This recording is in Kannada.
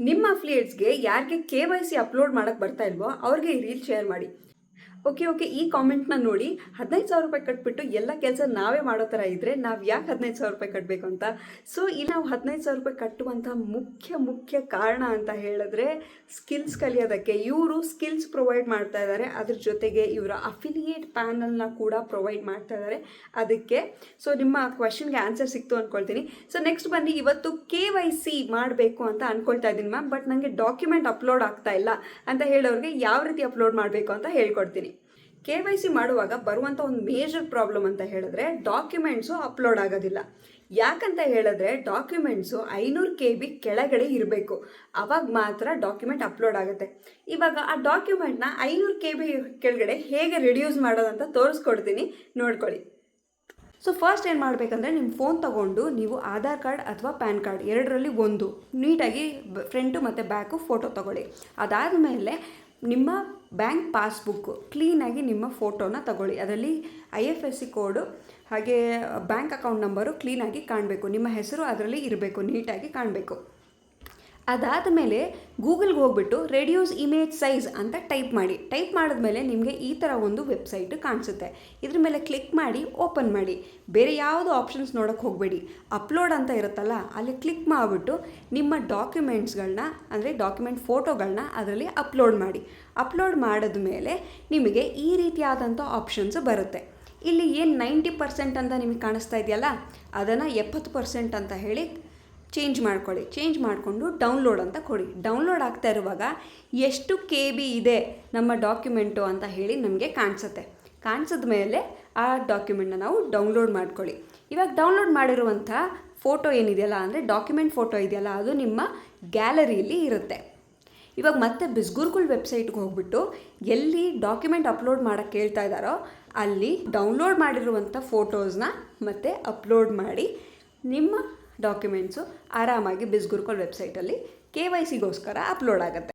ನಿಮ್ಮ ಅಫಿಲಿಯೇಟ್ಸ್ಗೆ ಯಾರಿಗೆ KYC ಅಪ್ಲೋಡ್ ಮಾಡೋಕ್ಕೆ ಬರ್ತಾ ಇಲ್ವೋ ಅವ್ರಿಗೆ ಈ ರೀಲ್ ಶೇರ್ ಮಾಡಿ. ಓಕೆ ಈ ಕಾಮೆಂಟ್ನ ನೋಡಿ 15,000 ರೂಪಾಯಿ ಕಟ್ಬಿಟ್ಟು ಎಲ್ಲ ಕೆಲಸ ನಾವೇ ಮಾಡೋ ಥರ ಇದ್ದರೆ ನಾವು ಯಾಕೆ 15,000 ರೂಪಾಯಿ ಕಟ್ಟಬೇಕು ಅಂತ. ಸೊ ಇಲ್ಲಿ ನಾವು 15,000 ರೂಪಾಯಿ ಕಟ್ಟುವಂಥ ಮುಖ್ಯ ಕಾರಣ ಅಂತ ಹೇಳಿದ್ರೆ ಸ್ಕಿಲ್ಸ್ ಕಲಿಯೋದಕ್ಕೆ. ಇವರು ಸ್ಕಿಲ್ಸ್ ಪ್ರೊವೈಡ್ ಮಾಡ್ತಾ ಇದ್ದಾರೆ, ಅದ್ರ ಜೊತೆಗೆ ಇವರ ಅಫಿಲಿಯೇಟ್ ಪ್ಯಾನಲ್ನ ಕೂಡ ಪ್ರೊವೈಡ್ ಮಾಡ್ತಾ ಇದ್ದಾರೆ. ಅದಕ್ಕೆ ಸೊ ನಿಮ್ಮ ಕ್ವೆಶನ್ಗೆ ಆನ್ಸರ್ ಸಿಕ್ತು ಅಂದ್ಕೊಳ್ತೀನಿ. ಸೊ ನೆಕ್ಸ್ಟ್ ಬನ್ನಿ, ಇವತ್ತು KYC ಮಾಡಬೇಕು ಅಂತ ಅಂದ್ಕೊಳ್ತಾ ಇದ್ದೀನಿ ಮ್ಯಾಮ್, ಬಟ್ ನನಗೆ ಡಾಕ್ಯುಮೆಂಟ್ ಅಪ್ಲೋಡ್ ಆಗ್ತಾ ಇಲ್ಲ ಅಂತ ಹೇಳೋರಿಗೆ ಯಾವ ರೀತಿ ಅಪ್ಲೋಡ್ ಮಾಡಬೇಕು ಅಂತ ಹೇಳ್ಕೊಡ್ತೀನಿ. KYC ಮಾಡುವಾಗ ಬರುವಂಥ ಒಂದು ಮೇಜರ್ ಪ್ರಾಬ್ಲಮ್ ಅಂತ ಹೇಳಿದ್ರೆ ಡಾಕ್ಯುಮೆಂಟ್ಸು ಅಪ್ಲೋಡ್ ಆಗೋದಿಲ್ಲ. ಯಾಕಂತ ಹೇಳಿದ್ರೆ ಡಾಕ್ಯುಮೆಂಟ್ಸು 500 KB ಕೆಳಗಡೆ ಇರಬೇಕು, ಅವಾಗ ಮಾತ್ರ ಡಾಕ್ಯುಮೆಂಟ್ ಅಪ್ಲೋಡ್ ಆಗುತ್ತೆ. ಇವಾಗ ಆ ಡಾಕ್ಯುಮೆಂಟ್ನ 500 KB ಕೆಳಗಡೆ ಹೇಗೆ ರಿಡ್ಯೂಸ್ ಮಾಡೋದಂತ ತೋರಿಸ್ಕೊಡ್ತೀನಿ, ನೋಡ್ಕೊಳ್ಳಿ. ಸೊ ಫಸ್ಟ್ ಏನು ಮಾಡಬೇಕಂದ್ರೆ ನಿಮ್ಮ ಫೋನ್ ತೊಗೊಂಡು ನೀವು ಆಧಾರ್ ಕಾರ್ಡ್ ಅಥವಾ ಪ್ಯಾನ್ ಕಾರ್ಡ್ ಎರಡರಲ್ಲಿ ಒಂದು ನೀಟಾಗಿ ಫ್ರಂಟು ಮತ್ತು ಬ್ಯಾಕು ಫೋಟೋ ತೊಗೊಳ್ಳಿ. ಅದಾದಮೇಲೆ ನಿಮ್ಮ ಬ್ಯಾಂಕ್ ಪಾಸ್ಬುಕ್ಕು ಕ್ಲೀನಾಗಿ ನಿಮ್ಮ ಫೋಟೋನ ತಗೊಳ್ಳಿ. ಅದರಲ್ಲಿ IFSC ಕೋಡು ಹಾಗೆ ಬ್ಯಾಂಕ್ ಅಕೌಂಟ್ ನಂಬರು ಕ್ಲೀನಾಗಿ ಕಾಣಬೇಕು, ನಿಮ್ಮ ಹೆಸರು ಅದರಲ್ಲಿ ಇರಬೇಕು, ನೀಟಾಗಿ ಕಾಣಬೇಕು. ಅದಾದ ಮೇಲೆ ಗೂಗಲ್ಗೆ ಹೋಗ್ಬಿಟ್ಟು ರೆಡ್ಯೂಸ್ ಇಮೇಜ್ ಸೈಜ್ ಅಂತ ಟೈಪ್ ಮಾಡಿ. ಟೈಪ್ ಮಾಡಿದ್ಮೇಲೆ ನಿಮಗೆ ಈ ಥರ ಒಂದು ವೆಬ್ಸೈಟ್ ಕಾಣಿಸುತ್ತೆ. ಇದ್ರ ಮೇಲೆ ಕ್ಲಿಕ್ ಮಾಡಿ ಓಪನ್ ಮಾಡಿ. ಬೇರೆ ಯಾವುದು ಆಪ್ಷನ್ಸ್ ನೋಡೋಕ್ಕೆ ಹೋಗಬೇಡಿ, ಅಪ್ಲೋಡ್ ಅಂತ ಇರುತ್ತಲ್ಲ ಅಲ್ಲಿ ಕ್ಲಿಕ್ ಮಾಡಿಬಿಟ್ಟು ನಿಮ್ಮ ಡಾಕ್ಯುಮೆಂಟ್ಸ್ಗಳನ್ನ ಅಂದರೆ ಡಾಕ್ಯುಮೆಂಟ್ ಫೋಟೋಗಳನ್ನ ಅದರಲ್ಲಿ ಅಪ್ಲೋಡ್ ಮಾಡಿ. ಅಪ್ಲೋಡ್ ಮಾಡಿದ್ಮೇಲೆ ನಿಮಗೆ ಈ ರೀತಿಯಾದಂಥ ಆಪ್ಷನ್ಸ್ ಬರುತ್ತೆ. ಇಲ್ಲಿ ಏನು 90% ಅಂತ ನಿಮಗೆ ಕಾಣಿಸ್ತಾ ಇದೆಯಲ್ಲ, ಅದನ್ನು 70% ಅಂತ ಹೇಳಿ ಚೇಂಜ್ ಮಾಡ್ಕೊಳ್ಳಿ. ಚೇಂಜ್ ಮಾಡಿಕೊಂಡು ಡೌನ್ಲೋಡ್ ಅಂತ ಕೊಡಿ. ಡೌನ್ಲೋಡ್ ಆಗ್ತಾ ಇರುವಾಗ ಎಷ್ಟು KB ಇದೆ ನಮ್ಮ ಡಾಕ್ಯುಮೆಂಟು ಅಂತ ಹೇಳಿ ನಮಗೆ ಕಾಣಿಸುತ್ತೆ. ಕಾಣಿಸಿದ ಮೇಲೆ ಆ ಡಾಕ್ಯುಮೆಂಟ್ನ ನಾವು ಡೌನ್ಲೋಡ್ ಮಾಡ್ಕೊಳ್ಳಿ. ಇವಾಗ ಡೌನ್ಲೋಡ್ ಮಾಡಿರುವಂಥ ಫೋಟೋ ಏನಿದೆಯಲ್ಲ ಅಂದರೆ ಡಾಕ್ಯುಮೆಂಟ್ ಫೋಟೋ ಇದೆಯಲ್ಲ, ಅದು ನಿಮ್ಮ ಗ್ಯಾಲರಿಯಲ್ಲಿ ಇರುತ್ತೆ. ಇವಾಗ ಮತ್ತೆ ಬಿಸ್ಗುರುಕುಲ್ ವೆಬ್ಸೈಟ್ಗೆ ಹೋಗ್ಬಿಟ್ಟು ಎಲ್ಲಿ ಡಾಕ್ಯುಮೆಂಟ್ ಅಪ್ಲೋಡ್ ಮಾಡೋಕ್ಕೆ ಕೇಳ್ತಾ ಇದ್ದಾರೋ ಅಲ್ಲಿ ಡೌನ್ಲೋಡ್ ಮಾಡಿರುವಂಥ ಫೋಟೋಸ್ನ ಮತ್ತೆ ಅಪ್ಲೋಡ್ ಮಾಡಿ ನಿಮ್ಮ ಡಾಕ್ಯುಮೆಂಟ್ಸು ಆರಾಮಾಗಿ ಬಿಸ್ಗುರುಕುಲ್ ವೆಬ್ಸೈಟಲ್ಲಿ KYCಗೋಸ್ಕರ ಅಪ್ಲೋಡ್ ಆಗುತ್ತೆ.